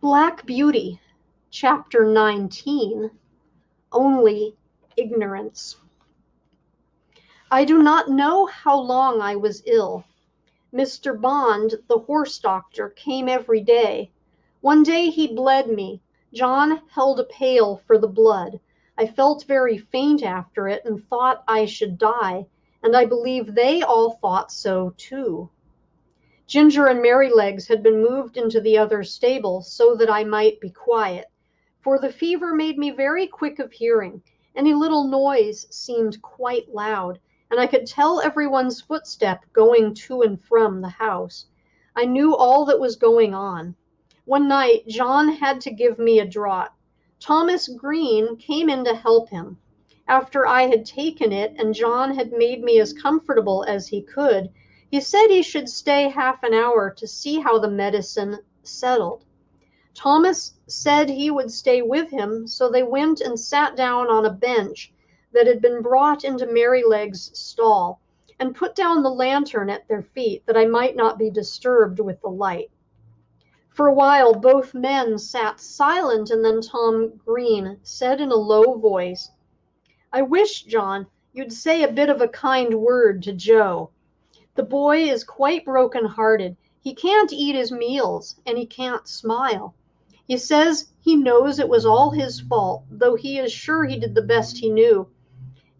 Black Beauty, Chapter 19, Only Ignorance. I do not know how long I was ill. Mr. Bond, the horse doctor, came every day. One day he bled me. John held a pail for the blood. I felt very faint after it and thought I should die, and I believe they all thought so too. Ginger and Merrylegs had been moved into the other stable so that I might be quiet, for the fever made me very quick of hearing. Any little noise seemed quite loud, and I could tell everyone's footstep going to and from the house. I knew all that was going on. One night John had to give me a draught. Thomas Green came in to help him. After I had taken it and John had made me as comfortable as he could, he said he should stay half an hour to see how the medicine settled. Thomas said he would stay with him, so they went and sat down on a bench that had been brought into Merrylegs' stall, and put down the lantern at their feet that I might not be disturbed with the light. For a while both men sat silent, and then Tom Green said in a low voice, "I wish, John, you'd say a bit of a kind word to Joe. The boy is quite broken-hearted. He can't eat his meals, and he can't smile. He says he knows it was all his fault, though he is sure he did the best he knew.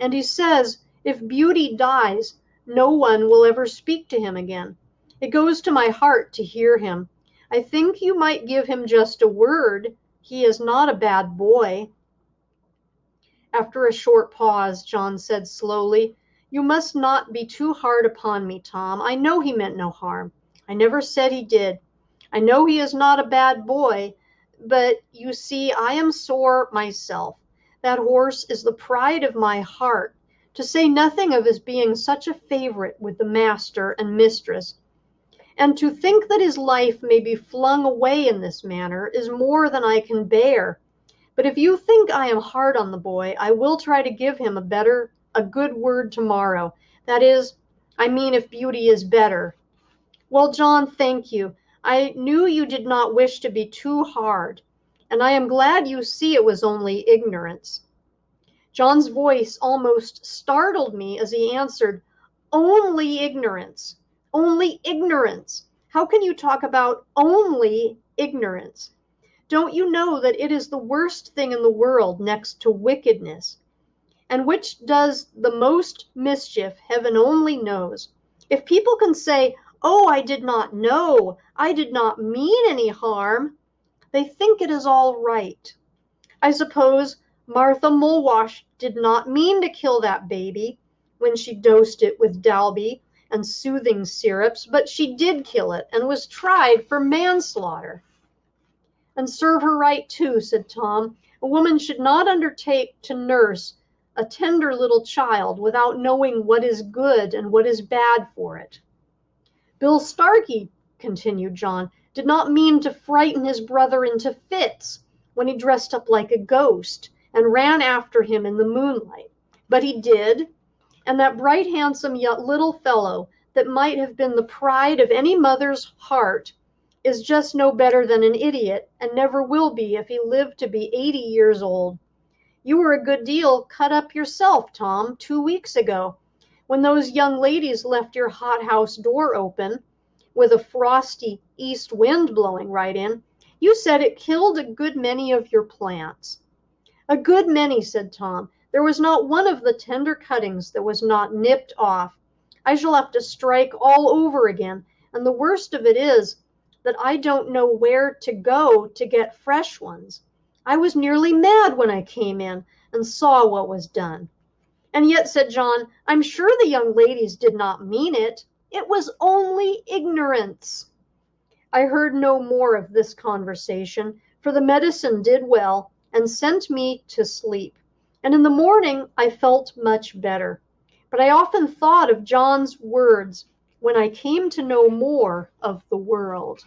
And he says if Beauty dies, no one will ever speak to him again. It goes to my heart to hear him. I think you might give him just a word. He is not a bad boy." After a short pause, John said slowly, "You must not be too hard upon me, Tom. I know he meant no harm. I never said he did. I know he is not a bad boy, but you see I am sore myself. That horse is the pride of my heart, to say nothing of his being such a favorite with the master and mistress. And to think that his life may be flung away in this manner is more than I can bear. But if you think I am hard on the boy, I will try to give him a good word tomorrow. That is, I mean if Beauty is better." "Well, John, thank you. I knew you did not wish to be too hard, and I am glad you see it was only ignorance." John's voice almost startled me as he answered, "Only ignorance. Only ignorance. How can you talk about only ignorance? Don't you know that it is the worst thing in the world next to wickedness? And which does the most mischief, heaven only knows. If people can say, 'Oh, I did not know, I did not mean any harm,' they think it is all right. I suppose Martha Mulwash did not mean to kill that baby when she dosed it with Dalby and soothing syrups, but she did kill it and was tried for manslaughter." "And serve her right too," said Tom. "A woman should not undertake to nurse a tender little child without knowing what is good and what is bad for it." "Bill Starkey," continued John, "did not mean to frighten his brother into fits when he dressed up like a ghost and ran after him in the moonlight. But he did, and that bright, handsome little fellow that might have been the pride of any mother's heart is just no better than an idiot, and never will be if he lived to be 80 years old. You were a good deal cut up yourself, Tom, 2 weeks ago, when those young ladies left your hothouse door open, with a frosty east wind blowing right in. You said it killed a good many of your plants." "A good many," said Tom. "There was not one of the tender cuttings that was not nipped off. I shall have to strike all over again, and the worst of it is that I don't know where to go to get fresh ones. I was nearly mad when I came in and saw what was done." "And yet," said John, "I'm sure the young ladies did not mean it. It was only ignorance." I heard no more of this conversation, for the medicine did well and sent me to sleep, and in the morning I felt much better. But I often thought of John's words when I came to know more of the world.